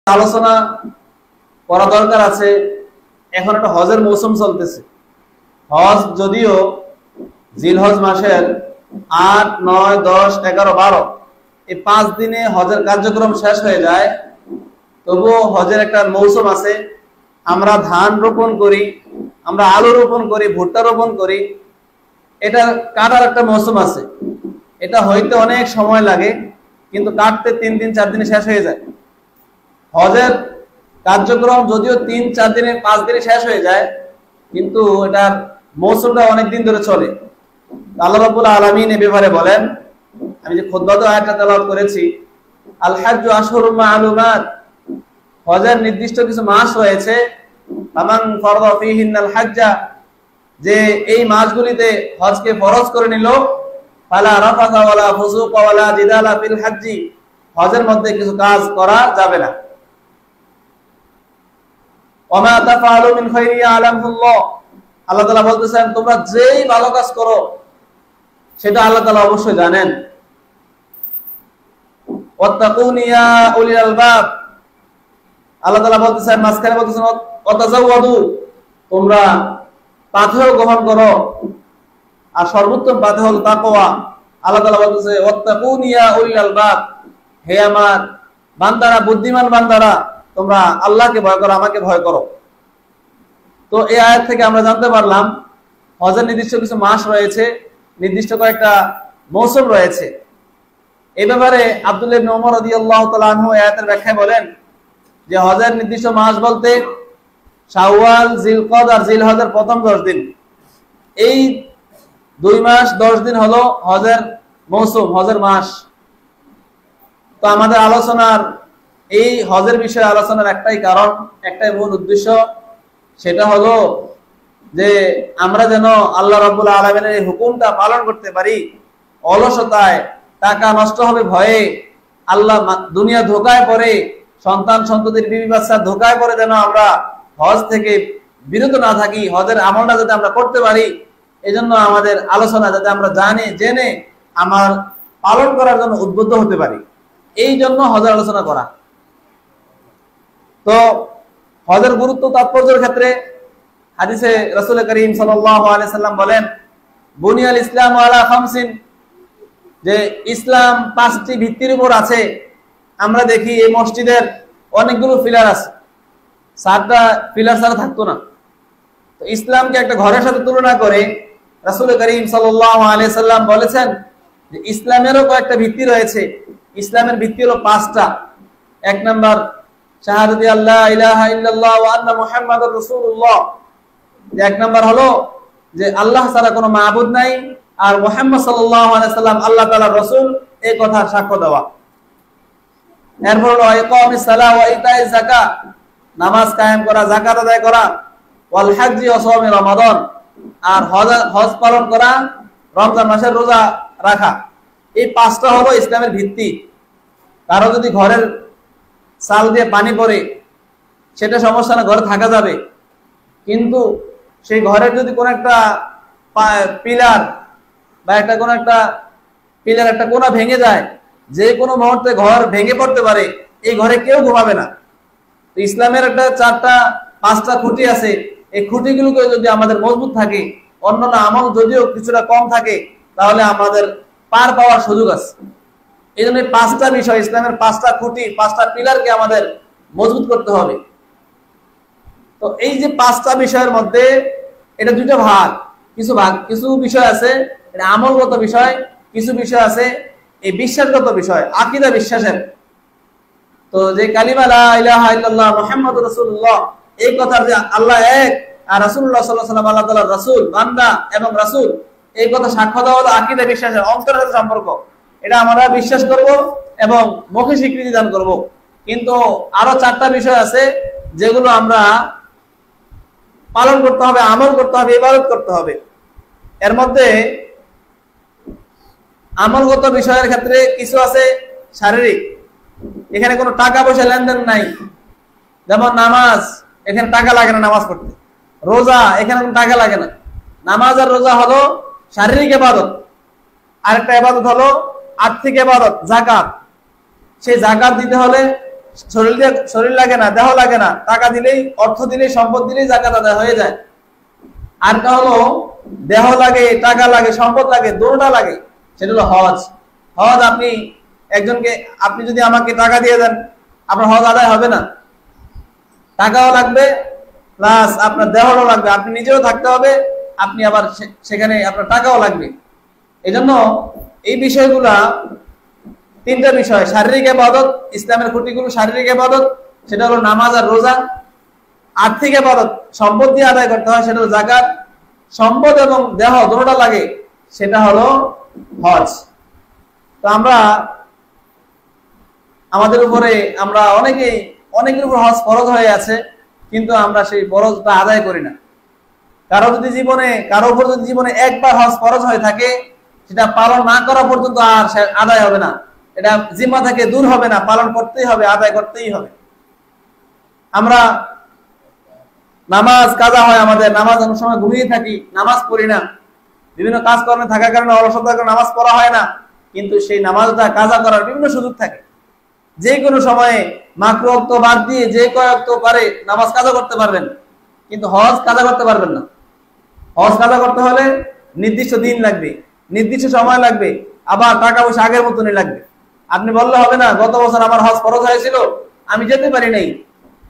আলোচনা করা দরকার আছে। এখন একটা হজের মৌসুম চলতেছে। হজ যদিও জিলহজ মাসের ৮, ৯, ১০, ১১, ১২ এই ৫ দিনে হজের কার্যক্রম শেষ হয়ে যায়, তবুও হজের একটা মৌসুম আছে। আমরা ধান রোপণ করি, আমরা আলু রোপণ করি, ভুট্টা রোপণ করি, এটা কাটার একটা মৌসুম আছে। এটা হইতে অনেক সময় লাগে, কিন্তু কাটতে ৩ দিন ৪ দিনে শেষ হয়ে যায়। হজের কার্যক্রম যদিও ৩, ৪ দিনে ৫ দিনে শেষ হয়ে যায়, কিন্তু এটার মৌসুমটা অনেক দিন ধরে চলে। আল্লাহ রাব্বুল আলামিন এ ব্যাপারে বলেন, আমি যে খুতবাতে আয়াতটা তেলাওয়াত করেছি, আল হাজ্জু আশহুরুম মা'লুমাত, হজের নির্দিষ্ট কিছু মাস রয়েছে। ফামান ফারদা ফীহিন্নাল হাজ্জা, যে এই মাসগুলিতে হজকে ফরজ করে নিল, ফালা রাফাসা ওয়ালা ফুসুকা ওয়ালা জিদালা ফিল হাজ্জি, হজের মধ্যে কিছু কাজ করা যাবে না। ওমা তাফআলু মিন খাইরি ইয়ালামুল্লাহ, আল্লাহ তাআলা বলতেছেন তোমরা যেই ভালো কাজ করো সেটা আল্লাহ তাআলা অবশ্যই জানেন। ওয়াত্তাকুনি ইয়া উলিল আলবাব, আল্লাহ তাআলা বলতেছেন, মাঝখানে বলতেছেন ওয়াতাজাওয়াদু, তোমরা পাথেয় গ্রহণ করো, আর সর্বোত্তম পাথেয় হলো তাকওয়া। আল্লাহ তাআলা বলতেছে ওয়াত্তাকুনি ইয়া উলিল আলবাব, হে আমার বান্দারা, বুদ্ধিমান বান্দারা, তোমরা আল্লাহকে ভয় করো, আমাকে ভয় করো। তো এই আয়াত থেকে আমরা জানতে পারলাম হজের নির্দিষ্ট কিছু মাস রয়েছে, নির্দিষ্ট কয়েকটা মৌসুম রয়েছে। এই ব্যাপারে আব্দুল্লাহ ইবনে ওমর রাদিয়াল্লাহু তাআলা আনহু আয়াতের ব্যাখ্যায় বলেন যে হজের নির্দিষ্ট মাস বলতে শাওয়াল, জিলকদ আর জিলহজের প্রথম 10 দিন, এই 2 মাস 10 দিন হলো হজের মৌসুম, হজের মাস। তো আমাদের আলোচনার এই হজের বিষয়ে আলোচনার একটাই কারণ, একটাই মূল উদ্দেশ্য, সেটা হলো যে আমরা যেন আল্লাহ রাব্বুল আলামিনের এই হুকুমটা পালন করতে পারি। অলসতায়, টাকা নষ্ট হবে ভয়ে, আল্লাহ দুনিয়া ধোকায় পড়ে, সন্তান সন্ততির বিবি বাচ্চা ধোকায় পড়ে যেন আমরা হজ থেকে বিরত না থাকি, হজের আমলটা যাতে আমরা করতে পারি, এই জন্য আমাদের আলোচনা যাতে আমরা জেনে আমার পালন করার জন্য উদ্বুদ্ধ হতে পারি, এই জন্য হজের আলোচনা করা। তো হজের গুরুত্ব তাৎপর্যের ক্ষেত্রে হাদিসে রাসূল করিম সাল্লাল্লাহু আলাইহি সাল্লাম বলেন, বুনিয়াল ইসলামু আলা খামসিন, যে ইসলাম 5টি ভিত্তির উপর আছে। আমরা দেখি এই মসজিদের অনেকগুলো পিলার আছে, 7টা পিলার ছাড়া থাকতো না। তো ইসলামকে একটা ঘরের সাথে তুলনা করে রাসূল করিম সাল্লাল্লাহু আলাইহি সাল্লাম বলেছেন যে ইসলামেরও কয়েকটা ভিত্তি রয়েছে। ইসলামের ভিত্তি হলো 5টা। 1 নাম্বার শাহাদাতি আল্লাহ ইলাহা ইল্লাল্লাহ ওয়া আন্না মুহাম্মাদুর রাসূলুল্লাহ, 1 নাম্বার হলো যে আল্লাহ ছাড়া কোনো মাবুদ নাই আর মুহাম্মদ সাল্লাল্লাহু আলাইহি সাল্লাম আল্লাহ তাআলার রাসূল, এই কথা সাক্ষ্য দেওয়া। এরপর হলো ইকামিস সালাহ ওয়া ইতাইজ যাকাত, নামাজ কায়েম করা, যাকাত আদায় করা, ওয়াল হজ্জি ওয়া সাওমি রমাদান, আর হজ পালন করা, রমজান মাসের রোজা রাখা। এই 5টা হলো ইসলামের ভিত্তি। কারো যদি ঘরের চাল দিয়ে পানি পড়ে সেটা সমস্যা না, ঘরে থাকা যাবে, কিন্তু সেই ঘরের যদি কোনো একটা পিলার বা কোনো একটা পিলার একটা কোণা ভেঙে যায়, যে কোনো মুহূর্তে ঘর ভেঙে পড়তে পারে, এই ঘরে কেউ ঘুমাবে না। তো ইসলামের একটা 4টা 5টা খুঁটি আছে, এই খুঁটিগুলোকে যদি আমাদের মজবুত থাকে, অন্যান্য আমল যদিও কিছুটা কম থাকে, তাহলে আমাদের পার পাওয়ার সুযোগ আছে। এই জন্য 5টা বিষয়, ইসলামের 5টা খুঁটি, 5টা পিলারকে আমাদের মজবুত করতে হবে। তো এই যে 5টা বিষয়ের মধ্যে এটা 2টা ভাগ, কিছু বিষয় আছে এটা আমলগত বিষয়, কিছু বিষয় আছে এই বিশ্বাসগত বিষয়, আকীদা বিশ্বাসের। তো যে কালিমা লা ইলাহা ইল্লাল্লাহ মুহাম্মাদুর রাসূলুল্লাহ, এই কথা যে আল্লাহ এক আর রাসূলুল্লাহ সাল্লাল্লাহু আলাইহি ওয়াসাল্লাম আল্লাহ তাআলার রাসূল, বান্দা এবং রাসূল, এই কথা সাক্ষ্য দেওয়া হলো আকীদা বিশ্বাসের অন্তরের সাথে সম্পর্ক। এটা আমরা বিশ্বাস করব এবং মুখে স্বীকৃতি দান করব। কিন্তু আরো 4টা বিষয় আছে যেগুলো আমরা পালন করতে হবে, আমল করতে হবে, ইবাদত করতে হবে। এর মধ্যে আমলগত বিষয়ের ক্ষেত্রে কিছু আছে শারীরিক, এখানে কোনো টাকা পয়সা লেনদেন নাই। যেমন নামাজ, এখানে টাকা লাগে না নামাজ পড়তে। রোজা, এখানে কোনো টাকা লাগে না। নামাজ আর রোজা হলো শারীরিক ইবাদত। আরেকটা ইবাদত হলো আর্থিক ইবাদত, যাকাত। সেই যাকাত দিতে হলে শরীর লাগে না, দেহ লাগে না, টাকা দিলেই, অর্থ দিলেই, সম্পদ দিলেই যাকাত আদায় হয়ে যায়। আরটা হলো দেহ লাগে, টাকা লাগে, সম্পদ লাগে, দুটোটা লাগে, সেটা হলো হজ। হজ আপনি যদি আমাকে টাকা দিয়ে দেন, আপনার হজ আদায় হবে না। টাকাও লাগবে প্লাস আপনার দেহটাও লাগবে, আপনি নিজেও থাকতে হবে, আপনি আবার সেখানে আপনার টাকাও লাগবে। এই জন্য এই বিষয়গুলা, তিনটা বিষয়, শারীরিক ইবাদত, ইসলামের খুঁটিগুলো শারীরিক ইবাদত, সেটা হলো নামাজ আর রোজা। আর্থিক ইবাদত সম্পদ দিয়ে আদায় করতে হয়, সেটা হলো যাকাত। সম্পদ এবং দেহ দুটোটা লাগে, সেটা হলো হজ। তো আমাদের উপরে অনেকের উপর হজ ফরজ হয়ে আছে, কিন্তু আমরা সেই ফরজটা আদায় করি না। কারো উপর যদি জীবনে একবার হজ ফরজ হয়ে থাকে, সেটা পালন না করা পর্যন্ত আর আদায় হবে না, এটা জিম্মা থেকে দূর হবে না, পালন করতেই হবে, আদায় করতেই হবে। আমরা নামাজ কাজা হয় আমাদের, নামাজ অনেক সময় ঘুমিয়ে থাকি, নামাজ পড়ি না, বিভিন্ন কাজকর্মে থাকার কারণে, অলসতার কারণে নামাজ পড়া হয় না, কিন্তু সেই নামাজটা কাজা করার বিভিন্ন সুযোগ থাকে। যে কোনো সময়ে মাকরু ওয়াক্ত বাদ দিয়ে যে কয় ওয়াক্ত পারে নামাজ কাজা করতে পারবেন, কিন্তু হজ কাজা করতে পারবেন না। হজ কাজা করতে হলে নির্দিষ্ট দিন লাগবে, নির্দিষ্ট সময় লাগবে, আবার টাকা পয়সা আগের মতনই লাগবে। আপনি বললে হবে না, গত বছর আমার হজ ফরজ হয়েছিল, আমি যেতে পারি নাই,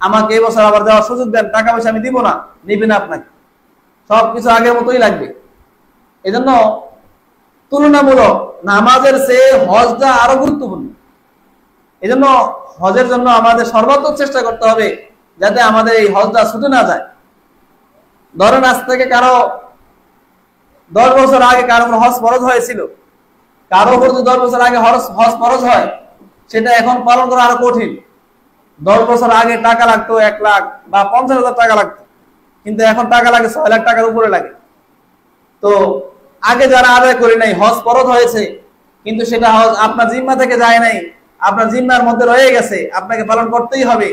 আমাকে এই বছর আবার দেওয়ার সুযোগ দেন, টাকা পয়সা আমি দিব না, নিবে না আপনাকে, সবকিছু আগের মতোই লাগবে। এজন্য তুলনামূলক নামাজের চেয়ে হজটা আরো গুরুত্বপূর্ণ। এজন্য হজের জন্য আমাদের সর্বাত্মক চেষ্টা করতে হবে, যাতে আমাদের এই হজটা ছুটে না যায়। ধরেন আজ থেকে কারো 10 বছর আগে কারো হজ ফরজ হয়েছিল, কারো উপর যদি 10 বছর আগে হজ ফরজ হয়, সেটা এখন পালন করা আরো কঠিন। 10 বছর আগে টাকা লাগতো 1 লাখ বা 50,000 টাকা লাগতো, কিন্তু এখন টাকা লাগে 6 লাখ টাকার উপরে লাগে। তো আগে যারা আদায় করে নাই, হজ ফরজ হয়েছে, কিন্তু সেটা হজ আপনার জিম্মা থেকে যায় নাই, আপনার জিম্মার মধ্যে রয়ে গেছে, আপনাকে পালন করতেই হবে।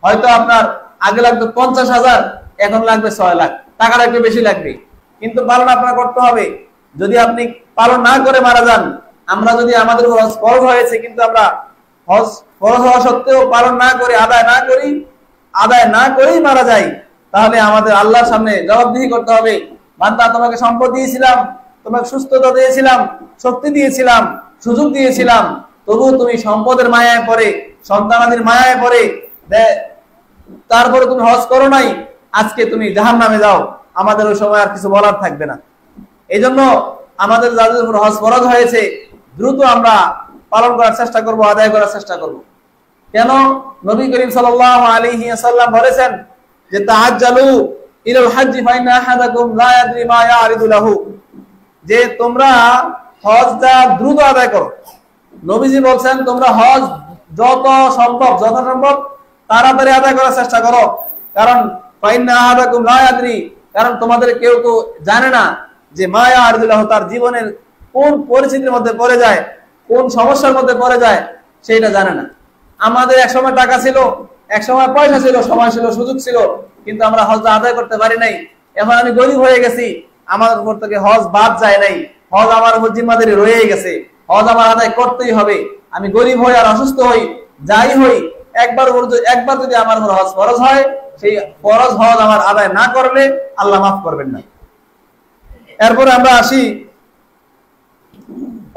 হয়তো আপনার আগে লাগতো 50,000, এখন লাগবে 6 লাখ, টাকাটা একটু বেশি লাগবে, কিন্তু পালন আপনার করতে হবে। যদি আপনি পালন না করে মারা যান, আমরা যদি আমাদের হজ ফরজ হয়েছে কিন্তু আমরা হজ ফরজ হওয়া সত্ত্বেও পালন না করে, আদায় না করেই মারা যাই, তাহলে আমাদের আল্লাহর সামনে জবাবদিহি করতে হবে। বান্দা, তোমাকে সম্পদ দিয়েছিলাম, তোমাকে সুস্থতা দিয়েছিলাম, শক্তি দিয়েছিলাম, সুযোগ দিয়েছিলাম, তবু তুমি সম্পদের মায়ায় পড়ে, সন্তানাদির মায়ায় পড়ে, তারপরে তুমি হজ করো নাই, আজকে তুমি জাহান্নামে যাও, আমাদের ওই সময় আর কিছু বলার থাকবে না। এই জন্য আমাদের যাদের উপর হজ ফরজ হয়েছে, দ্রুত আমরা পালন করার চেষ্টা করব, আদায় করার চেষ্টা করব। কেন? নবী করিম সাল্লাল্লাহু আলাইহি ওয়াসাল্লাম বলেছেন যে তাআজ্জালু ইলাল হজ্জি ফাইন্না আহাদাকুম লা ইয়াদরি মা ইয়ারিদু লাহু, যে তোমরা হজটা দ্রুত আদায় করো। নবীজি বলছেন তোমরা হজ যত সম্ভব তাড়াতাড়ি আদায় করার চেষ্টা করো, কারণ ফাইন্না আহাদাকুম লা ইয়াদরি, কারণ তোমাদের কেউ জানে না যে মা ইয়ারিদু লাহু, তার জীবনের কোন পরিস্থিতির মধ্যে পড়ে যায়, কোন সমস্যার মধ্যে পড়ে যায়, সেটা জানে না। আমাদের এক সময় টাকা ছিল, এক সময় পয়সা ছিল, সময় ছিল, সুযোগ ছিল, কিন্তু আমরা হজটা আদায় করতে পারি নাই। এখন আমি গরিব হয়ে গেছি, আমার উপর থেকে হজ বাদ যায় নাই, হজ আমার উপর জিম্মাদারি রয়েই গেছে, হজ আমার আদায় করতেই হবে। আমি গরিব হই আর অসুস্থ হই, যাই হই, একবার যদি আমার উপর হজ ফরজ হয়, সেই ফরজ হজ আমার আদায় না করলে আল্লাহ মাফ করবেন না। এরপরে আমরা আসি,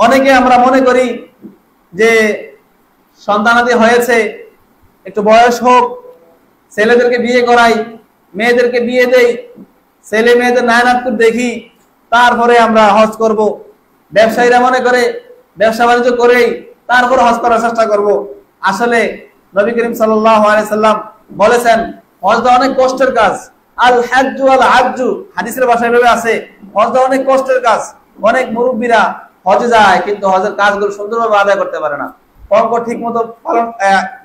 অনেকে আমরা মনে করি যে সন্তানাদি হয়েছে, একটু বয়স হোক, ছেলেদেরকে বিয়ে করাই, মেয়েদেরকে বিয়ে দেই, ছেলে মেয়েদের নায়নাত্তুর দেখি, তারপরে আমরা হজ করব। ব্যবসায়ীরা মনে করে ব্যবসা বাণিজ্য করেই তারপর হজ করার চেষ্টা করব। আসলে নবী করিম সাল্লাল্লাহু আলাইহি সাল্লাম বলেছেন হজটা অনেক কষ্টের কাজ। আল হাজ্জু আল হাজ্জু, হাদিসের ভাষায় ভাবে আছে, হজটা অনেক কষ্টের কাজ। অনেক মুরব্বীরা হজে যায়, কিন্তু হজের কাজগুলো সুন্দরভাবে আদায় করতে পারে না, কঙ্ক ঠিক মতো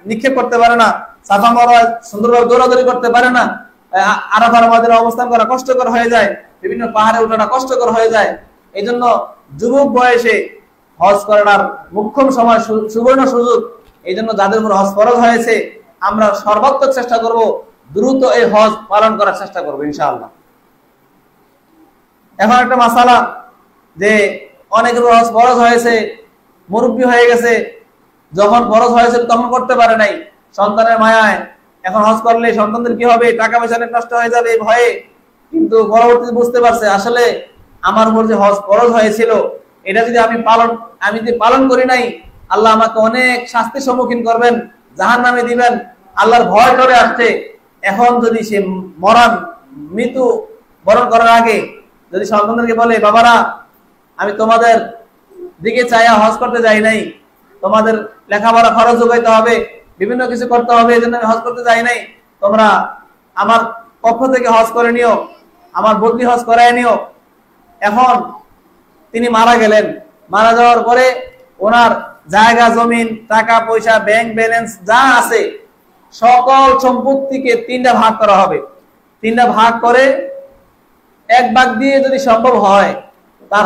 নিক্ষেপ করতে পারে না, সাফা মারওয়া সুন্দরভাবে দৌড়াদৌড়ি করতে পারে না, আরাফার ময়দানে অবস্থান করা কষ্টকর হয়ে যায়, বিভিন্ন পাহাড়ে ওঠাটা কষ্টকর হয়ে যায়। এই জন্য যুবক বয়সে হজ করার মুখ্যম সময়, সুবর্ণ সুযোগ। এই জন্য যাদের উপর হজ ফরজ হয়েছে, আমরা সর্বাত্মক চেষ্টা করব, দ্রুত এই হজ পালন করার চেষ্টা করবো ইনশাআল্লাহ। এখন একটা মাসালা, যে অনেকের হজ ফরজ হয়েছে, মুরব্বী হয়ে গেছে, যখন ফরজ হয়েছে তখন করতে পারে নাই, সন্তানের মায়ায় এখন হজ করলে সন্তানদের কি হবে, টাকা পয়সা অনেক নষ্ট হয়ে যাবে ভয়ে, কিন্তু পরবর্তীতে বুঝতে পারছে আসলে আমার উপর যে হজ ফরজ হয়েছিল এটা যদি আমি যদি পালন করি নাই, আল্লাহ আমাকে অনেক শাস্তির সম্মুখীন করবেন, জাহান্নামে দিবেন, আল্লাহর ভয় করে আসছে। এখন যদি সে মৃত্যু বরণ করার আগে যদি সন্তানদেরকে বলে, বাবারা আমি তোমাদের দিকে চাইয়া হজ করতে যাই নাই, তোমাদের লেখাপড়া খরচ যোগাইতে হবে, বিভিন্ন কিছু করতে হবে, এই জন্য আমি হজ করতে যাই নাই, তোমরা আমার পক্ষ থেকে হজ করে নিও, আমার বদলি হজ করায় নিও। এখন তিনি মারা গেলেন, মারা যাওয়ার পরে ওনার জায়গা জমিন টাকা পয়সা ব্যাংক ব্যালেন্স যা আছে সকল সম্পত্তিকে 3টা ভাগ করা হবে। 3টা ভাগ করে 1 ভাগ দিয়ে যদি সম্ভব হয় তার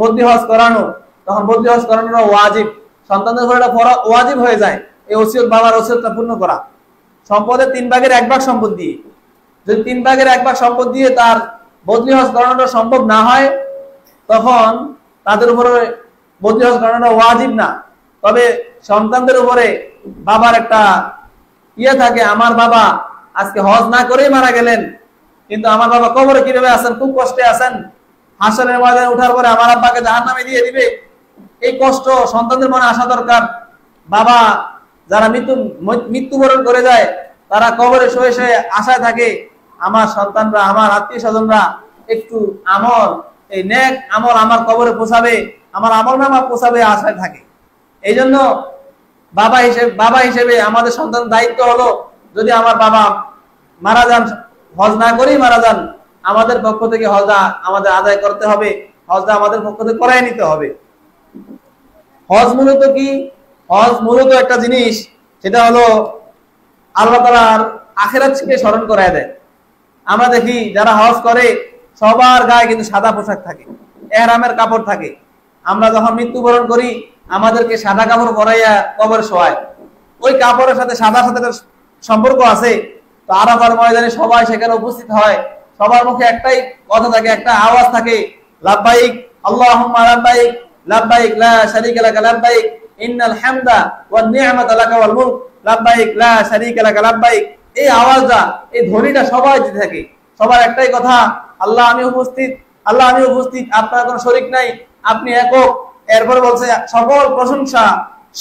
বদলি হজ করানো, তখন বদলি হজ করানোর ওয়াজিব, সন্তানদের উপর এটা ওয়াজিব হয়ে যায় এই ওসিয়ত, বাবার ওসিয়তটা পূর্ণ করা। সম্পদের 3 ভাগের 1 ভাগ সম্পদ দিয়ে, যদি 3 ভাগের 1 ভাগ সম্পদ দিয়ে তার বদলি হজ করানোটা সম্ভব না হয়, তখন তাদের উপরে বদলি হজ করানোটা ওয়াজিব না। তবে সন্তানদের উপরে বাবার একটা থাকে, আমার বাবা আজকে হজ না করেই মারা গেলেন, কিন্তু আমার বাবা কবরে কিভাবে আছেন, খুব কষ্টে আছেন, হাসরের ময়দানে ওঠার পরে আমার আব্বাকে জাহান্নামে দিয়ে দিবে, এই কষ্ট সন্তানদের মনে আসা দরকার। বাবা যারা মৃত্যুবরণ করে যায় তারা কবরে শুয়ে শুয়ে আশায় থাকে আমার সন্তানরা, আমার আত্মীয় স্বজনরা একটু আমল, এই নেক আমল আমার কবরে পৌঁছাবে, আমার আমল নামা পৌঁছাবে আশায় থাকে। এই জন্য বাবা হিসেবে আমাদের সন্তানের দায়িত্ব হলো, যদি আমার বাবা মারা যান, হজ না করেই মারা যান, আমাদের পক্ষ থেকে হজটা আমাদের আদায় করতে হবে, হজটা আমাদের পক্ষ থেকে করাই নিতে হবে। হজ মূলত কি? হজ মূলত একটা জিনিস, সেটা হলো আল্লাহ তাআলার আখিরাতকে স্মরণ করায় দেয়। আমরা দেখি যারা হজ করে সবার গায়ে কিন্তু সাদা পোশাক থাকে, ইহরামের কাপড় থাকে। আমরা যখন মৃত্যুবরণ করি আমাদেরকে সাদা কাপড় পরাইয়া কবরে শোয়ায়, ওই কাপড়ের সাথে সাদা সাথে সম্পর্ক আছে। তো আরাফার ময়দানে সবাই সেখানে উপস্থিত হয়, সবার মুখে একটাই কথা থাকে, একটা আওয়াজ থাকে, লাব্বাইক আল্লাহুম্মা লাব্বাইক, লাব্বাইক লা শারীকা লাকা লাব্বাইক, ইন্নাল হামদা ওয়ান নি'মাতা লাকা ওয়াল মুলক, লাব্বাইক লা শারীকা লাকা লাব্বাইক। এই আওয়াজটা, এই ধ্বনিটা সবাই দিতে থাকে, সবার একটাই কথা, আল্লাহ আমি উপস্থিত, আল্লাহ আমি উপস্থিত, আপনার কোনো শরীক নাই, আপনি একক। এরপরে বলছে সকল প্রশংসা,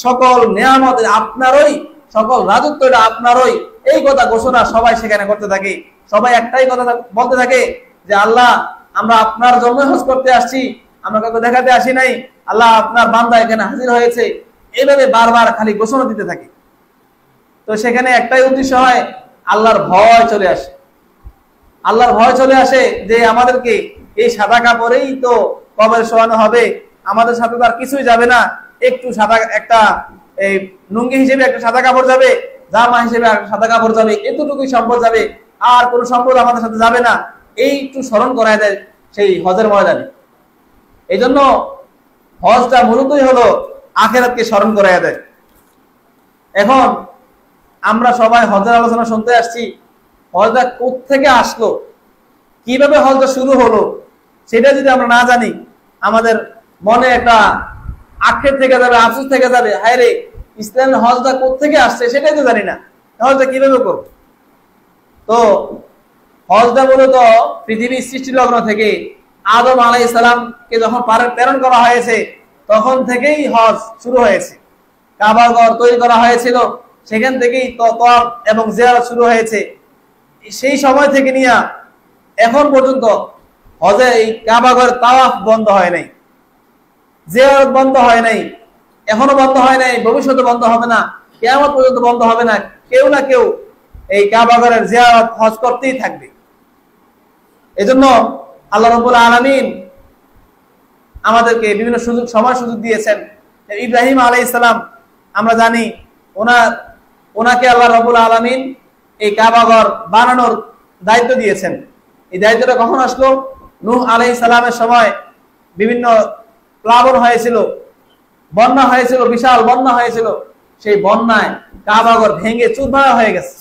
সকল নিয়ামত আপনারই, সকল রাজত্ব এটা আপনারই। এই কথা ঘোষণা সবাই সেখানে করতে থাকে। সবাই একটাই কথা বলতে থাকে যে আল্লাহ আমরা আপনার জন্য হজ করতে আসছি, আমরা কাউকে দেখাতে আসি নাই, আল্লাহ আপনার বান্দা এখানে হাজির হয়েছে। এইভাবে বারবার খালি ঘোষণা দিতে থাকে। তো সেখানে একটাই উদ্দেশ্য হয়, আল্লাহর ভয় চলে আসে। আল্লাহর ভয় চলে আসে যে আমাদেরকে এই সাদা কাপড়েই তো কবরে শোয়ানো হবে, আমাদের সাথে তার কিছুই যাবে না, একটু সাদা একটা এই লুঙ্গি হিসেবে একটা সাদা কাপড় যাবে, জামা হিসেবে একটা সাদা কাপড় যাবে, এতটুকুই সম্পদ যাবে, আর কোনো সম্পদ আমাদের সাথে যাবে না। এই একটু স্মরণ করায় দেয় সেই হজের ময়দানে। এই জন্য হজটা মূলতই হলো আখিরাতকে স্মরণ করায় দেয়। এখন আমরা সবাই হজের আলোচনা শুনতে আসছি, হজটা কোত্থেকে আসলো, কিভাবে হজটা শুরু হলো, সেটা যদি আমরা না জানি আমাদের মনে একটা আক্ষেপ থেকে যাবে, আফসোস থেকে যাবে, হায় রে ইসলামের হজটা কোত্থেকে আসছে সেটাই তো জানি না, হজটা কিভাবে করব। তো হজটা মূলত পৃথিবীর সৃষ্টি লগ্ন থেকে আদম আলাইহিস সালামকে যখন প্রেরণ করা হয়েছে তখন থেকেই হজ শুরু হয়েছে। কাবা ঘর তৈরি করা হয়েছিল, সেখান থেকেই তওয়াফ এবং জিয়ারত শুরু হয়েছে। সেই সময় থেকে নিয়ে এখন পর্যন্ত হজে এই কাবা ঘর তাওয়াফ বন্ধ হয় নাই, জিয়ারত বন্ধ হয় নাই, এখনো বন্ধ হয় নাই, ভবিষ্যতে বন্ধ হবে না, কিয়ামত পর্যন্ত বন্ধ হবে না। কেউ না কেউ এই কাবা ঘরের জিয়ারত হজ করতেই থাকবে। এজন্য আল্লাহ রাব্বুল আলামিন আমাদেরকে বিভিন্ন সময় সুযোগ দিয়েছেন। ইব্রাহিম আলাইহিস সালাম আমরা জানি ওনাকে আল্লাহ রাব্বুল আলামিন এই কাবা ঘর বানানোর দায়িত্ব দিয়েছেন। এই দায়িত্বটা কখন আসলো? নূহ আলাইহিস সালামের সময় বিভিন্ন প্লাবন হয়েছিল, বন্যা হয়েছিল, বিশাল বন্যা হয়েছিল। সেই বন্যায় কাবা ঘর ভেঙে চুরমার হয়ে গেছে।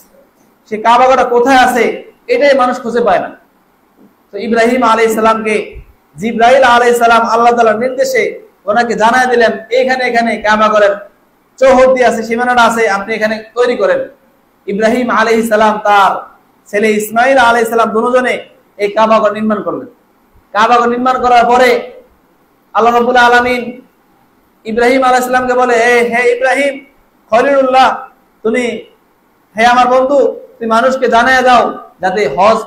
সেই কাবা ঘরটা কোথায় আছে এটাই মানুষ খুঁজে পায় না। তো ইব্রাহিম আলাইহিস সালামকে জিবরাইল আলাইহিস সালাম আল্লাহ তাআলার নির্দেশে ওনাকে জানায় দিলেন, এখানে এখানে কাবা ঘরের চৌহদ্দি আছে, সীমানাটা আছে, আপনি এখানে তৈরি করেন। ইব্রাহিম আলাইহিস সালাম তার ছেলে ইসমাইল আলাইহিস সালাম দুজনে এই কাবাঘর নির্মাণ করলেন। কাবাঘর নির্মাণ করার পরে আল্লাহ রাব্বুল আলামিন ইব্রাহিম আলাইহিস সালামকে বলে, হে ইব্রাহিম খলিলুল্লাহ, তুমি, হে আমার বন্ধু, তুমি মানুষকে জানায়া দাও যাতে হজ,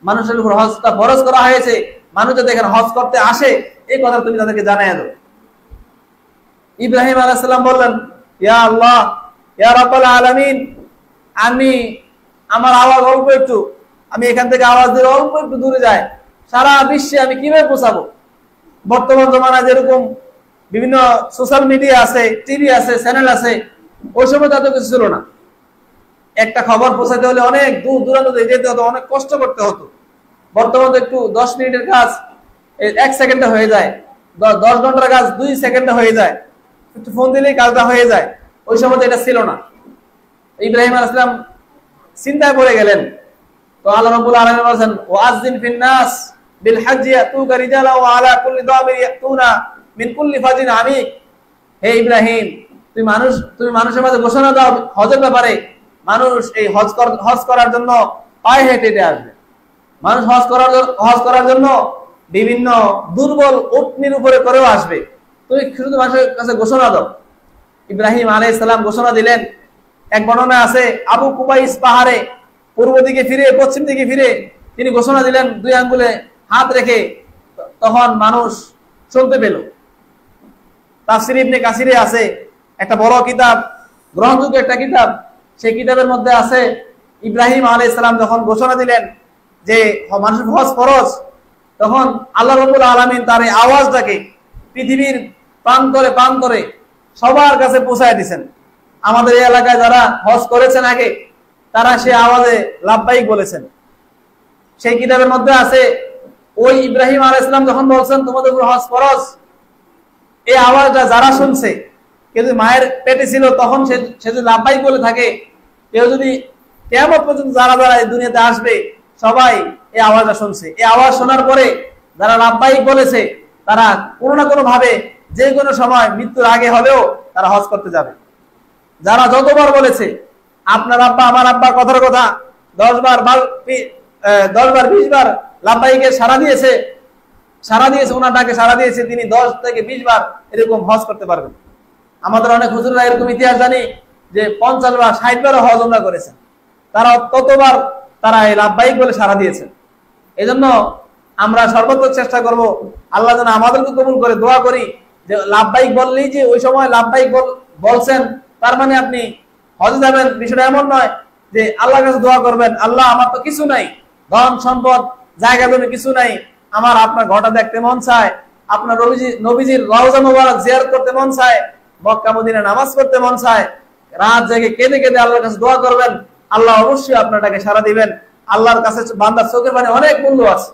মানুষের উপর হজটা ফরজ করা হয়েছে, মানুষ যাতে এখানে হজ করতে আসে, এই কথা তুমি তাদেরকে জানায়া দাও। ইব্রাহিম আলাইহিস সালাম বললেন, ইয়া আল্লাহ, ইয়া রাব্বুল আলামিন, আমি আমার আওয়াজ অল্প একটু, আমি এখান থেকে আওয়াজ দিলে অল্প একটু দূরে যায়, সারা বিশ্বে আমি কিভাবে পৌঁছাবো? বর্তমান জমানায় যেরকম বিভিন্ন সোশ্যাল মিডিয়া আছে, টিভি আছে, চ্যানেল আছে, ওই সময় তাদের কিছু ছিল না। একটা খবর পৌঁছাতে হলে অনেক দূর দূরান্ত যেতে হতো, অনেক কষ্ট করতে হতো। বর্তমানে একটু 10 মিনিটের কাজ 1 সেকেন্ডে হয়ে যায়, 10 ঘন্টার কাজ 2 সেকেন্ডে হয়ে যায়, একটু ফোন দিলেই কাজটা হয়ে যায়। ওই সময় তো এটা ছিল না। ইব্রাহিম আলাইহিস সালাম চিন্তায় পড়ে গেলেন। তো আল্লাহ রাব্বুল আলামিন বলেন, ওয়াযিন ফিন নাস বিল হজ্জি ইয়াতুকা রিজালা ওয়া আলা কুল্লি দামির ইয়াতুনা মিন কুল্লি ফাজিন আমিক। হে ইব্রাহিম, তুমি মানুষের মাঝে ঘোষণা দাও হজের ব্যাপারে, মানুষ এই হজ করার জন্য পায়ে হেঁটে আসবে। মানুষ হজ করার জন্য বিভিন্ন দুর্বল উটনির উপরে করেও আসবে। তুমি শুধু মানুষের কাছে ঘোষণা দাও। ইব্রাহিম আলাইহিস সালাম ঘোষণা দিলেন। এক বর্ণনা আছে, আবু কুবাইস পাহাড়ে পূর্ব দিকে ফিরে, পশ্চিম দিকে ফিরে তিনি ঘোষণা দিলেন 2 আঙ্গুলে হাত রেখে। তখন মানুষ চলতে পেল। তাফসীর ইবনে কাসিরে আছে একটা বড় কিতাব, গ্রহণযোগ্য একটা কিতাব, সেই কিতাবের মধ্যে আছে ইব্রাহিম আলাইহিস সালাম যখন ঘোষণা দিলেন যে মানুষের হজ ফরজ, তখন আল্লাহ রাব্বুল আলামিন তার এই আওয়াজটাকে পৃথিবীর প্রান্তরে প্রান্তরে সবার কাছে পৌঁছায় দিয়েছেন। আমাদের এই এলাকায় যারা হজ করেছেন আগে, তারা সেই আওয়াজে লাব্বাইক বলেছেন। সেই কিতাবের মধ্যে আছে, ওই ইব্রাহিম আলাইহিস সালাম যখন বলছেন তোমাদের উপর হজ ফরজ, এই আওয়াজটা যারা শুনছে, কেউ যদি মায়ের পেটে ছিল তখন সে যদি লাব্বাইক বলে থাকে, কেউ যদি কিয়ামত পর্যন্ত যারা যারা এই দুনিয়াতে আসবে সবাই এই আওয়াজটা শুনছে। এই আওয়াজ শোনার পরে যারা লাব্বাইক বলেছে, তারা কোনো না কোনো ভাবে যে কোনো সময় মৃত্যুর আগে হলেও তারা হজ করতে যাবে। যারা যতবার বলেছে আপনার আব্বা আমার আব্বা কথার কথা 10 বার 20 বার লাব্বাইকে সাড়া দিয়েছে, ওনার ডাকে সাড়া দিয়েছে, তিনি 10 থেকে 20 বার এরকম হজ করতে পারবেন। আমাদের অনেক হুজুররা এরকম ইতিহাস জানি যে 50 বার 60 বারও হজ ওমরা করেছেন। তারা ততবার তারা এই লাব্বাইক বলে সাড়া দিয়েছেন। এই জন্য আমরা সর্বোচ্চ চেষ্টা করব আল্লাহ যেন আমাদেরকে কবুল করে। দোয়া করি যে লাব্বাইক বললেই যে ওই সময় লাব্বাইক বলছেন তার মানে আপনি হজে যাবেন, বিষয়টা এমন নয়। যে আল্লাহর কাছে দোয়া করবেন, আল্লাহ আমার তো কিছু নাই, ধন সম্পদ জায়গা জমি কিছু নাই, আমার আপনার ঘরটা দেখতে মন চায়, আপনার নবীজির রওজা মুবারক জিয়ারত করতে মন চায়, মক্কা মদিনায় নামাজ পড়তে মন চায়, রাত জেগে কেঁদে কেঁদে আল্লাহর কাছে দোয়া করবেন, আল্লাহ অবশ্যই আপনাটাকে সাড়া দিবেন। আল্লাহর কাছে বান্দার চোখের পানি অনেক মূল্য আছে,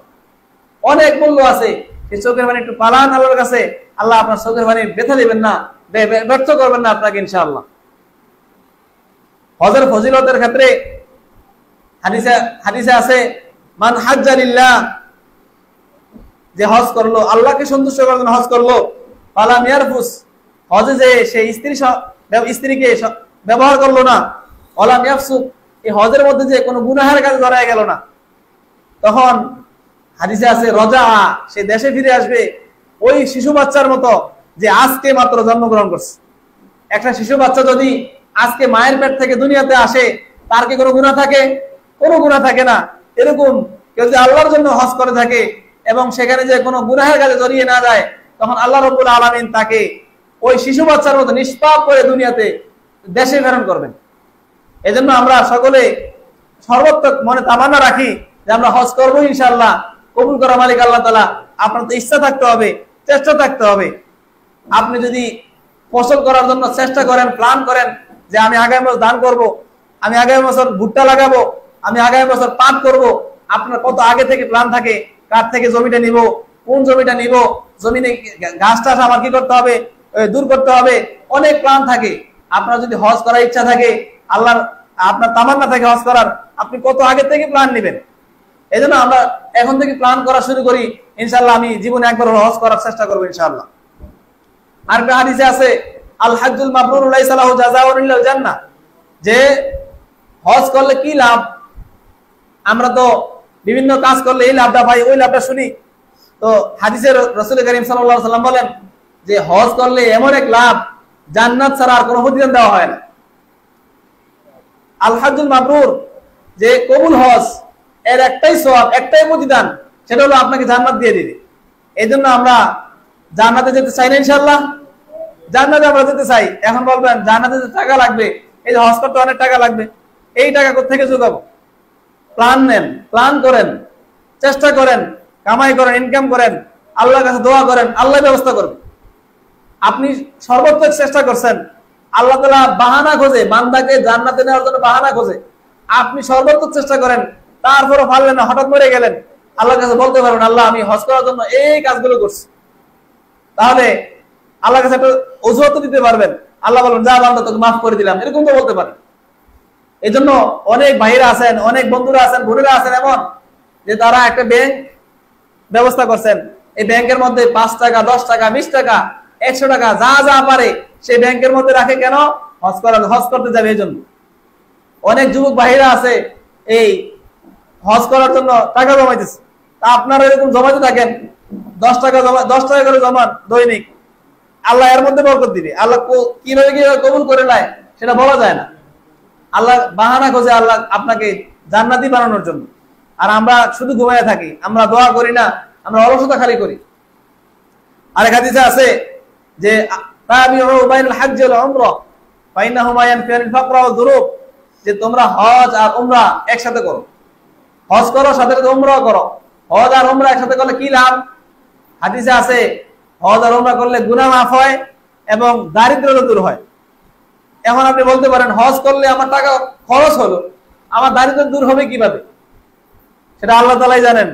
অনেক মূল্য আছে। সেই চোখের পানি একটু পালান আল্লাহর কাছে, আল্লাহ আপনার চোখের পানি ব্যথা দিবেন না, ব্যর্থ করবেন না আপনাকে ইনশাআল্লাহ। হজের ফজিলতের ক্ষেত্রে হাদিসে আছে, মান হাজ্জা লিল্লাহ, যে হজ করলো আল্লাহকে সন্তুষ্ট করার জন্য হজ করলো, ফালাম ইয়ারফুস, হজে যে সেই স্ত্রীকে ব্যবহার করলো না, ওয়ালাম ইয়াফসুক, এই হজের মধ্যে যে কোনো গুনাহের কাজে জড়ায় গেল না, তখন হাদিসে আছে রজা, সে দেশে ফিরে আসবে ওই শিশু বাচ্চার মতো যে আজকে মাত্র জন্মগ্রহণ করছে। একটা শিশু বাচ্চা যদি আজকে মায়ের পেট থেকে দুনিয়াতে আসে, তার কি কোনো গুনাহ থাকে? কোনো গুনাহ থাকে না। এরকম কেউ যদি আল্লাহর জন্য হজ করে থাকে এবং সেখানে যে কোনো গুনাহের কাজে জড়িয়ে না যায়, তখন আল্লাহ রাব্বুল আলামিন তাকে ওই শিশু বাচ্চার মতো নিষ্পাপ করে দুনিয়াতে দেশে প্রেরণ করবেন। এজন্য আমরা সকলে সর্বাত্মক মনে তামান্না রাখি যে আমরা হজ করবো ইনশাআল্লাহ। কবুল করা মালিক আল্লাহ তাআলা। আপনার তো ইচ্ছা থাকতে হবে, চেষ্টা থাকতে হবে। আপনি যদি ফসল করার জন্য চেষ্টা করেন, প্ল্যান করেন যে আমি আগামী বছর ধান করব, আমি আগামী বছর ভুট্টা লাগাবো, আমি আগামী বছর পাট করব, আপনার কত আগে থেকে প্ল্যান থাকে, কার থেকে জমিটা নিব, কোন জমিটা নিব, জমিনে ঘাস টাস আমার কি করতে হবে, দূর করতে হবে, অনেক প্ল্যান থাকে। আপনার যদি হজ করার ইচ্ছা থাকে, আল্লাহর আপনার তামান্না থাকে হজ করার, আপনি কত আগে থেকে প্ল্যান নেবেন। এই জন্য আমরা এখন থেকে প্ল্যান করা শুরু করি। ইনশাআল্লাহ আমি জীবনে একবার হজ করার চেষ্টা করবো ইনশাআল্লাহ। আর একটা হাদিসে আছে, আল হাজ্জুল মাবরুর লাইসা লাহু জাযাউন ইল্লাল জান্নাহ, যে হজ করলে কি লাভ? আমরা তো বিভিন্ন কাজ করলে এই লাভটা পাই, ওই লাভটা শুনি। তো হাদিসে রাসূল করিম সাল্লাল্লাহু আলাইহি সাল্লাম বলেন যে হজ করলে এমন এক লাভ, জান্নাত ছাড়া আর কোনো প্রতিদান দেওয়া হয় না। আল হাজ্জুল মাবরুর, যে কবুল হজ, এর একটাই সওয়াব, একটাই প্রতিদান, সেটা হলো আপনাকে জান্নাত দিয়ে দিবে। এই জন্য আমরা জান্নাতে যেতে চাই না ইনশাআল্লাহ? জান্নাতে আমরা যেতে চাই। এখন বলবেন জান্নাতে যে টাকা লাগবে, এই যে হজ করতে অনেক টাকা লাগবে, এই টাকা কোথা থেকে জোগাবো? প্ল্যান নেন, প্ল্যান করেন, চেষ্টা করেন, কামাই করেন, ইনকাম করেন, আল্লাহর কাছে দোয়া করেন, আল্লাহ ব্যবস্থা করবে। আপনি সর্বোচ্চ চেষ্টা করছেন, আল্লাহ তাআলা বাহানা খোঁজে, বান্দাকে জান্নাতে নেওয়ার জন্য বাহানা খোঁজে। আপনি সর্বোচ্চ চেষ্টা করেন, তারপরও পারলেন না, হঠাৎ মরে গেলেন, আল্লাহর কাছে বলতে পারবেন আল্লাহ আমি হজ করার জন্য এই কাজগুলো করছি। তাহলে আল্লাহর কাছে একটা অজুহাত দিতে পারবেন, আল্লাহ বলবেন যা বান্দা তোকে মাফ করে দিলাম, এরকম তো বলতে পারেন। এই জন্য অনেক ভাইরা আছেন, অনেক বন্ধুরা আছেন, বোনেরা আছেন এমন, যে তারা একটা ব্যাংক ব্যবস্থা করছেন। এই ব্যাংকের মধ্যে 5 টাকা, 10 টাকা, 20 টাকা, 100 টাকা, যা যা পারে সেই ব্যাংকের মধ্যে রাখে। কেন? হজ করতে যাবে এই জন্য। অনেক যুবক ভাইরা আছে এই হজ করার জন্য টাকা জমাইতেছে। তা আপনারা এরকম জমাইতে থাকেন, 10 টাকা জমা, 10 টাকা করে জমান দৈনিক, আল্লাহ এর মধ্যে বরকত দিবে। আল্লাহ কিভাবে কবুল করে নেয় সেটা বলা যায় না। আল্লাহ বাহানা খোঁজে আল্লাহ আপনাকে জান্নাতি বানানোর জন্য। আর আমরা শুধু ঘুমাইয়া থাকি, আমরা দোয়া করি না, আমরা অলসতা খালি করি। আরেক হাদিসে আছে যে তাবিউ বাইনাল হজ্জ ওয়াল উমরা ফাইন্নাহুমা ইয়ানফিয়ানিল ফাকরা ওয়াল যুনুব, যে তোমরা হজ আর উমরা একসাথে করো। হজ করো, সাথে সাথে উমরাও করো। হজ আর উমরা একসাথে করলে কি লাভ? হাদিসে আছে হজ আর উমরা করলে গুনাহ মাফ হয় এবং দারিদ্রতা দূর হয়। এখন আপনি বলতে পারেন হজ করলে আমার টাকা খরচ হলো, আমার দারিদ্র দূর হবে কিভাবে? সেটা আল্লাহ তাআলাই জানেন।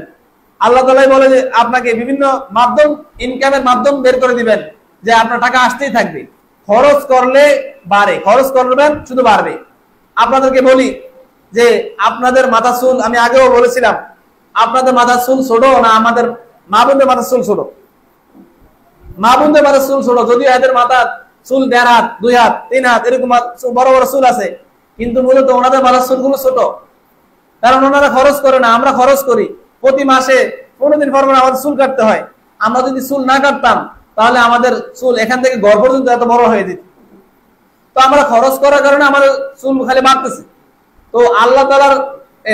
আল্লাহ তাআলাই বলে যে আপনাকে বিভিন্ন মাধ্যম, ইনকামের মাধ্যম বের করে দিবেন, যে আপনার টাকা আসতেই থাকবে। খরচ করলে বাড়ে, খরচ করবেন শুধু বাড়বে। আপনাদেরকে বলি যে আপনাদের মাথা চুল, আমি আগেও বলেছিলাম, আপনাদের মাথা চুল ছোট না আমাদের মা বোনদের মাথা চুল ছোট? মা বোনদের মাথা চুল ছোট, যদিও এদের মাথা চুল 1.5 হাত, 2 হাত, 3 হাত এরকম বড় বড় চুল আছে, কিন্তু মূলত ওনাদের মাথার চুলগুলো ছোট। কারণ ওনারা খরচ করে না, আমরা খরচ করি। প্রতি মাসে 15 দিন পর আমাদের চুল কাটতে হয়। আমরা যদি চুল না কাটতাম তাহলে আমাদের চুল এখান থেকে ঘর পর্যন্ত এত বড় হয়ে যেত। তো আমরা খরচ করার কারণে আমাদের চুল খালি বাড়তেছে। তো আল্লাহ তাআলার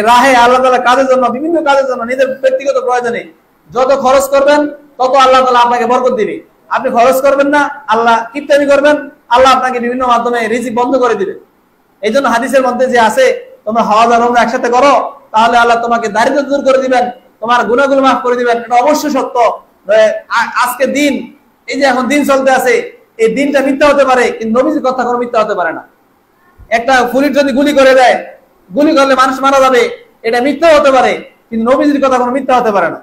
রাহে, আল্লাহ তাআলার কাজের জন্য, বিভিন্ন কাজের জন্য, নিজের ব্যক্তিগত প্রয়োজনে যত খরচ করবেন তত আল্লাহ তাআলা আপনাকে বরকত দিবে। আপনি খরচ করবেন না, আল্লাহ কিপটামি করবেন, আল্লাহ আপনাকে বিভিন্ন মাধ্যমে রিজিক বন্ধ করে দিবে। এই জন্য হাদিসের মধ্যে যে আছে তোমরা হজ আর উমরা একসাথে করো, তাহলে আল্লাহ তোমাকে দারিদ্র দূর করে দিবেন, তোমার গুনাহগুলো মাফ করে দিবেন। এটা অবশ্যই সত্য। আজকে দিন, এই যে এখন দিন চলতে আছে, এই দিনটা মিথ্যা হতে পারে, কিন্তু নবীজির কথা কোনো মিথ্যা হতে পারে না। একটা পুলিশ যদি গুলি করে দেয়, গুলি করলে মানুষ মারা যাবে, এটা মিথ্যা হতে পারে, কিন্তু নবীজির কথা কোনো মিথ্যা হতে পারে না।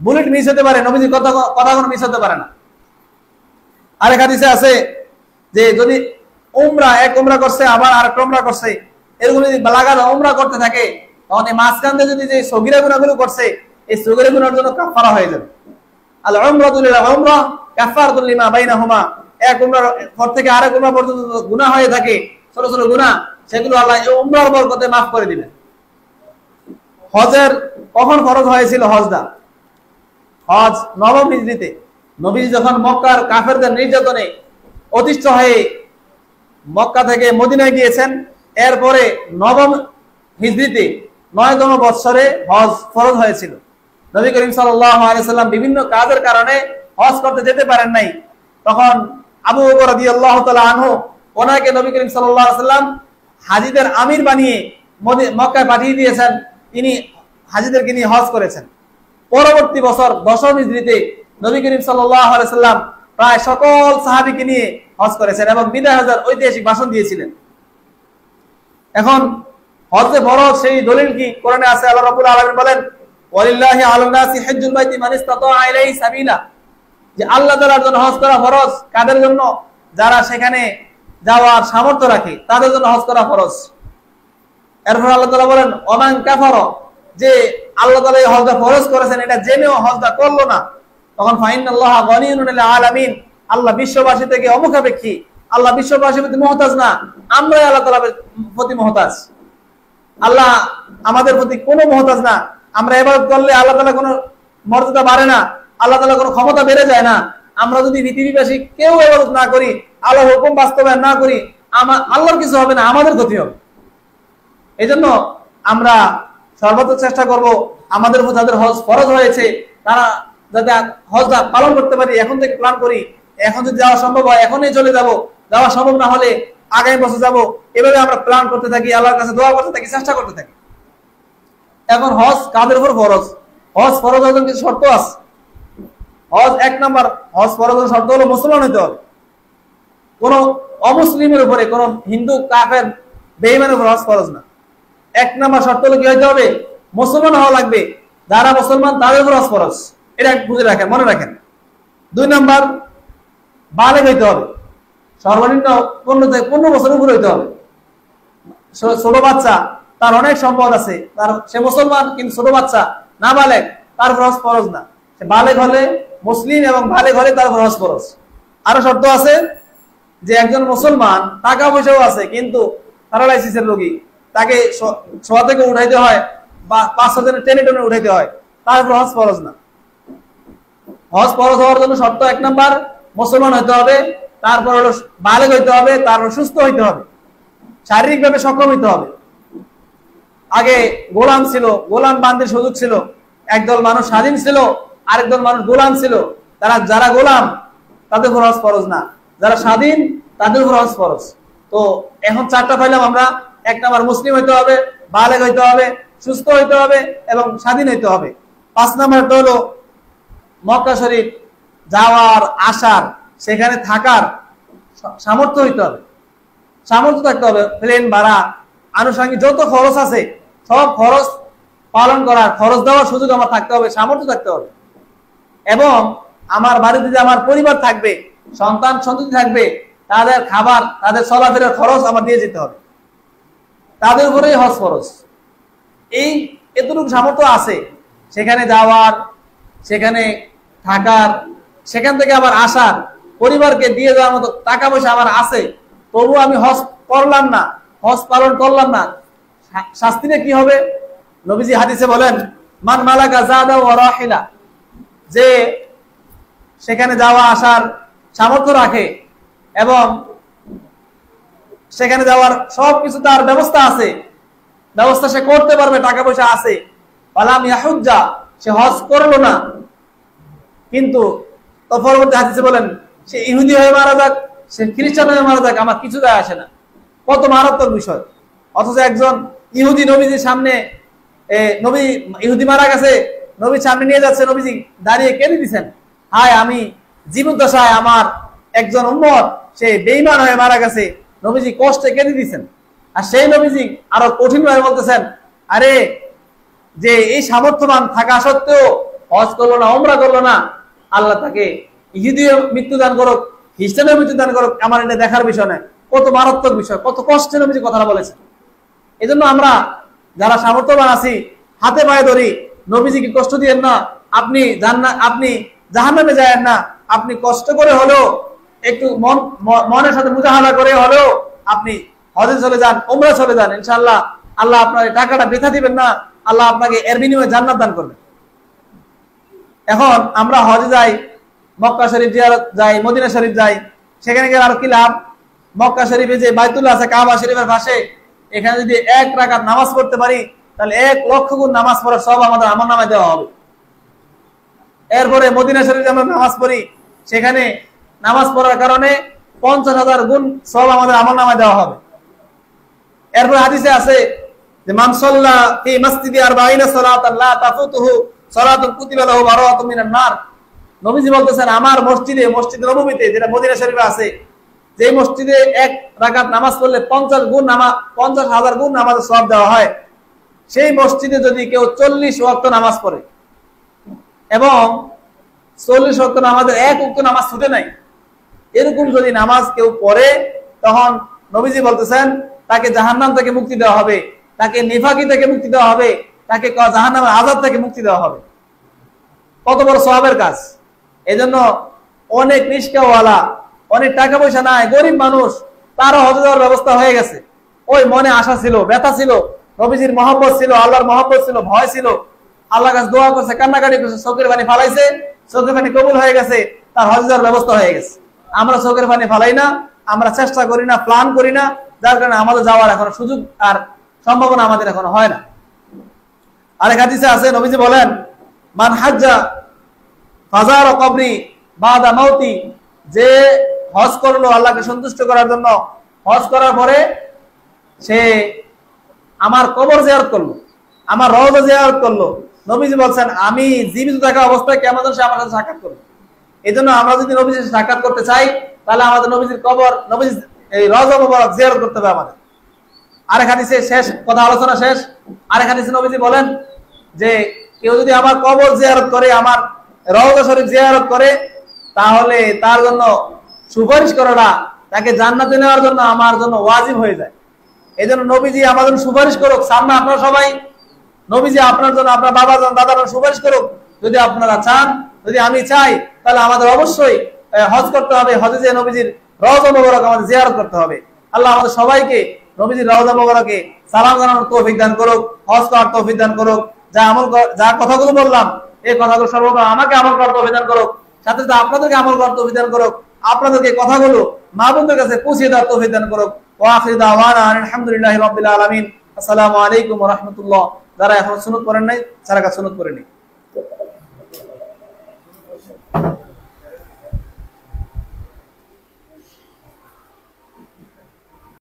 বুলেট মিস হতে পারে, নবীজির কথা কোনো মিস হতে পারে না। আরেক হাদিসে আছে যে যদি এক উমরা করছে আবার আরেকটা উমরা করছে, এরকম যদি লাগাতার উমরা করতে থাকে, তখন এই মাঝখান দিয়ে যদি যে সগীরা গুনাহগুলো করছে, এই সগীরা গুনাহের জন্য কাফারা হয়ে যাবে। আল উমরাতু লিল উমরা কাফারাতুল লিমা বাইনাহুমা। এক উমরার পর থেকে আরেক উমরা পর্যন্ত গুনাহ হয়ে থাকে, ছোট ছোট গুনাহ, সেগুলো আল্লাহ এই উমরার বরকতে মাফ করে দিবেন। হজের কখন ফরজ হয়েছিল? হজ 9 হিজরিতে। নবী যখন মক্কার কাফেরদের নির্যাতনে অতিষ্ঠ হয়ে মক্কা থেকে মদিনায় গিয়েছেন, এরপরে 9 হিজরিতে 9তম বৎসরে হজ ফরজ হয়েছিল। নবী করিম সাল্লাল্লাহু আলাইহি সাল্লাম বিভিন্ন কাজের কারণে হজ করতে যেতে পারেন নাই। তখন আবু বকর রাদিয়াল্লাহু তাআলা আনহু, ওনাকে নবী করিম সাল্লাল্লাহু আলাইহি সাল্লাম হাজীদের আমির বানিয়ে মক্কায় পাঠিয়ে দিয়েছেন। তিনি হাজীদেরকে নিয়ে হজ করেছেন। পরবর্তী বছর 10 হিজরিতে নবী করিম সাল্লাল্লাহু আলাইহি সাল্লাম প্রায় সকল সাহাবীকে নিয়ে হজ করেছেন এবং বিদায় হজের ঐতিহাসিক ভাষণ দিয়েছিলেন। এখন হজে ফরজ সেই দলিল কি? কোরআনে আছে, আল্লাহ রাব্বুল আলামিন বলেন ওয়ালিল্লাহি আলান নাসি হজ্জুল বাইতি মান ইসতাতা ইলাইহি সাবিলা, যে আল্লাহ তাআলার জন্য হজ করা ফরজ। কাদের জন্য? যারা সেখানে যাওয়ার সামর্থ্য রাখে, তাদের জন্য হজ করা ফরজ। এরপর আল্লাহ তাআলা বলেন ওমান কাফারা, যে আল্লাহ তাআলা এই হজটা ফরজ করেছেন এটা জেনেও হজটা করলো না, তখন ফাইনাল্লাহা গনিয়ুন লিল আলামিন, আল্লাহ বিশ্ববাসী থেকে অমুখাপেক্ষী, আল্লাহ বিশ্ববাসীর প্রতি মুহতাজ না, আমরাই আল্লাহ তাআলার প্রতি মুহতাজ। আল্লাহ আমাদের প্রতি কোনো মুহতাজ না। আমরা ইবাদত করলে আল্লাহ তাআলা কোনো মর্যাদা বাড়ে না, আল্লাহ তাআলা কোনো ক্ষমতা বেড়ে যায় না। আমরা যদি পৃথিবীবাসী কেউ ইবাদত না করি, আল্লাহর হুকুম বাস্তবায়ন না করি, আল্লাহর কিছু হবে না, আমাদের ক্ষতি হবে। এই জন্য আমরা সর্বোচ্চ চেষ্টা করব আমাদের উপর যাদের হজ ফরজ হয়েছে তারা যাতে হজটা পালন করতে পারি, এখন থেকে প্ল্যান করি। এখন যদি যাওয়া সম্ভব হয় এখনই চলে যাব, যাওয়া সম্ভব না হলে আগামী বছর যাব। এভাবে আমরা প্ল্যান করতে থাকি, আল্লাহর কাছে দোয়া করতে থাকি, চেষ্টা করতে থাকি। এখন হজ কাদের উপর ফরজ? হজ ফরজ হওয়ার কিছু শর্ত আছে। হজ 1 নাম্বার, হজ ফরজ হওয়ার শর্ত হলো মুসলমান হতে হবে। কোন অমুসলিমের উপরে, কোন হিন্দু কাফের বেঈমানের উপর হজ ফরজ না। 1 নাম্বার শর্ত হলো কি হইতে হবে? মুসলমান হওয়া লাগবে। যারা মুসলমান তাদের উপর হজ ফরজ, এটা বুঝে রাখেন, মনে রাখেন। 2 নাম্বার, বালেগ হইতে হবে, সর্বনিম্ন 15 বছরের উপরে হইতে হবে। ছোট বাচ্চা, তার অনেক সম্পদ আছে, সে মুসলমান কিন্তু ছোট বাচ্চা না বালেগ, তার উপর হজ ফরজ না। সে বালেগ হলে, মুসলিম এবং বালেগ হলে তার উপর হজ ফরজ। আরো শর্ত আছে যে একজন মুসলমান, টাকা পয়সাও আছে কিন্তু প্যারালাইসিসের রোগী, তাকে শোয়া থেকে উঠাইতে হয় বা 5-6 দিনের টেনে উঠাইতে হয়, তার উপর হজ ফরজ না। হজ ফরজ হওয়ার জন্য শর্ত 1 নাম্বার মুসলমান হইতে হবে, তারপর হলো বালেগ হইতে হবে, তারপর সুস্থ হইতে হবে, শারীরিকভাবে সক্ষম হইতে হবে। আগে গোলাম ছিল, গোলাম বান্দির সুযোগ ছিল, একদল মানুষ স্বাধীন ছিল, আরেকদল মানুষ গোলাম ছিল। যারা গোলাম তাদের উপর হজ ফরজ না, যারা স্বাধীন তাদের উপর হজ ফরজ। তো এখন 4টা পাইলাম আমরা। 1 নাম্বার মুসলিম হইতে হবে, বালেগ হইতে হবে, সুস্থ হইতে হবে এবং স্বাধীন হইতে হবে। 5 নাম্বারটা হলো মক্কা শরীফ যাওয়ার, আসার, সেখানে থাকার সামর্থ্য হইতে হবে, সামর্থ্য থাকতে হবে। প্লেন ভাড়া, আনুষঙ্গিক যত খরচ আছে সব খরচ পালন করার, খরচ দেওয়ার সুযোগ আমার থাকতে হবে, সামর্থ্য থাকতে হবে। এবং আমার বাড়িতে যে আমার পরিবার থাকবে, সন্তান সন্ততি থাকবে, তাদের খাবার, তাদের চলাফেরার খরচ আমার দিয়ে যেতে হবে, তাদের উপরেই হজ ফরজ। এই এতটুকু সামর্থ্য আছে, সেখানে যাওয়ার, সেখানে থাকার, সেখান থেকে আবার আসার, পরিবারকে দিয়ে যাওয়ার মতো টাকা পয়সা আমার আছে, তবু আমি হজ করলাম না, হজ পালন করলাম না, শাস্তিটা কি হবে? নবীজি হাদিসে বলেন, মান মালাকা জাদা ওয়া রাহিলা, যে সেখানে যাওয়া আসার সামর্থ্য রাখে এবং সেখানে যাওয়ার সবকিছু তার ব্যবস্থা আছে, ব্যবস্থা সে করতে পারবে, টাকা পয়সা আছে, ওয়ালাম ইয়াহুজ্জা, সে হজ করলো না, কিন্তু পরবর্তী হাদিসে বলেন সে ইহুদি হয়ে মারা যাক, সে খ্রিস্টান হয়ে মারা যাক, আমার কিছু যায় আসে না। কত মারাত্মক বিষয়! অথচ একজন ইহুদি নবীজির সামনে, নবী ইহুদি মারা গেছে, নবীর সামনে নিয়ে যাচ্ছে, নবীজি দাঁড়িয়ে কেঁদে দিচ্ছেন, হায় আমি জীবদ্দশায় আমার একজন উম্মত সে বেঈমান হয়ে মারা গেছে, নবীজি কষ্টে কেঁদে দিচ্ছেন। আর সেই নবীজি আরো কঠিন ভাবে বলতেছেন, আরে যে এই সামর্থ্যবান থাকা সত্ত্বেও হজ করলো না, উমরা করলো না, আল্লাহ তাকে ইহুদিও মৃত্যুদান করুক, খ্রিস্টানেও মৃত্যুদান করুক, আমার এটা দেখার বিষয় নয়। কত মারাত্মক বিষয়, কত কষ্টে নবীজি কথাটা বলেছেন। এই জন্য আমরা যারা সামর্থ্যবান আছি হাতে পায়ে ধরি, নবীজিকে কষ্ট দিয়েন না, আপনি জাহান্নামে যায়েন না, আপনি কষ্ট করে হলেও, একটু মনের সাথে মুজাহাদা করে হলেও আপনি হজে চলে যান, উমরা চলে যান, ইনশাআল্লাহ আল্লাহ আপনার টাকাটা বৃথা দিবেন না, আল্লাহ আপনাকে এর বিনিময়ে জান্নাত দান করবেন। এখন আমরা হজে যাই, মক্কা শরীফ জিয়ারত যাই, মদিনা শরীফ যাই, সেখানে গেলে আর কি লাভ? মক্কা শরীফে যে বাইতুল্লাহ আছে কাবা শরীফের পাশে, এখানে যদি 1 রাকাত নামাজ পড়তে পারি তাহলে 1 লক্ষ গুণ নামাজ পড়ার সব আমাদের আমলনামায় দেওয়া হবে। এরপরে মদিনা শরীফে আমরা নামাজ পড়ি, সেখানে নামাজ পড়ার কারণে 50,000 গুণ সব আমাদের আমলনামায় দেওয়া হবে। এরপরে হাদিসে আছে যে মান সাল্লা ফি মাসজিদি 40 সালাতান লা তাফুতুহু সালাতুন কুতিবা লাহু বারাআতুম মিনান নার। নবীজি বলতেছেন, আমার মসজিদে, মসজিদ নববীতে যেটা মদিনা শরীফে আছে, যে মসজিদে 1 রাকাত নামাজ পড়লে 50,000 গুণ নামাজের সওয়াব দেওয়া হয়, সেই মসজিদে যদি কেউ 40 ওয়াক্ত নামাজ পড়ে এবং 40 ওয়াক্ত নামাজের 1 ওয়াক্ত নামাজ ছুটে নাই, এরকম যদি নামাজ কেউ পড়ে, তখন নবীজি বলতেছেন তাকে জাহান্নাম থেকে মুক্তি দেওয়া হবে, তাকে নিফাকি থেকে মুক্তি দেওয়া হবে, তাকে জাহান্নামের আযাব থেকে মুক্তি দেওয়া হবে। কত বড় সওয়াবের কাজ! এজন্য অনেক রিস্কাওয়ালা, অনেক টাকা পয়সা নাই, গরিব মানুষ, তারও হজে যাওয়ার ব্যবস্থা হয়ে গেছে। ওই মনে আশা ছিল, ব্যথা ছিল, নবীজির মহব্বত ছিল, আল্লাহর মহব্বত ছিল, ভয় ছিল, আল্লাহর কাছে দোয়া করছে, কান্নাকাটি করছে, চোখের পানি ফালাইছে, চোখের পানি কবুল হয়ে গেছে, তার হজে যাওয়ার ব্যবস্থা হয়ে গেছে। আমরা চোখের পানি ফালাই না, আমরা চেষ্টা করি না, প্ল্যান করি না, যার কারণে আমাদের যাওয়ার এখন সুযোগ আর সম্ভাবনা আমাদের এখন হয় না। আরেক হাদিসে আছে, নবীজি বলেন, মান হাজ্জা ফাজার কবরি বাদা মাউতি, যে হজ করলো আল্লাহকে সন্তুষ্ট করার জন্য, হজ করার পরে সে আমার কবর জিয়ারত করলো, আমার রওজা জিয়ারত করলো, নবীজি বলছেন আমি জীবিত থাকা অবস্থায় কেমন সে আমার সাথে সাক্ষাৎ করবে। এই জন্য আমরা যদি নবীজির সাক্ষাৎ করতে চাই, তাহলে আমাদের নবীজির কবর, নবীজির এই রওজা মুবারক জিয়ারত করতে হবে আমাদের। আরেক হাদিসে, শেষ কথা, আলোচনা শেষ, আরেক হাদিসে নবীজি বলেন যে কেউ যদি আমার কবর জিয়ারত করে, আমার রওজা শরীফ জিয়ারত করে, তাহলে তার জন্য সুপারিশ করাটা, তাকে জান্নাতে নেওয়ার জন্য আমার জন্য ওয়াজিব হয়ে যায়। এই জন্য নবীজি আমাদের সুপারিশ করুক, সামনে আপনারা সবাই, নবীজি আপনার জন্য, আপনার বাবা জন, দাদা জন সুপারিশ করুক। যদি আপনারা চান, যদি আমি চাই, তাহলে আমাদের অবশ্যই হজ করতে হবে, হজে যে নবীজির রওজা মুবারক আমাদের জিয়ারত করতে হবে। আল্লাহ আমাদের সবাইকে নবীজির রওজা মুবারকে সালাম জানানোর তৌফিক দান করুক, হজ করার তৌফিক দান করুক। যা কথাগুলো বললাম, এই কথাগুলো সর্বদা আমাকে আমল করার তৌফিক দান করুক, সাথে সাথে আপনাদেরকে আমল করার তৌফিক দান করুক, আপনাদেরকে কথাগুলো মা বোনদের কাছে পৌঁছে দেওয়ার তৌফিক দান করুক। ওয়া আখিরু দাওয়ানা আলহামদুলিল্লাহি রাব্বিল আলামিন। আসসালামু আলাইকুম ওয়া রাহমাতুল্লাহ। যারা এখন সুন্নাত পড়েন নাই, যারা সুন্নাত পড়েনি।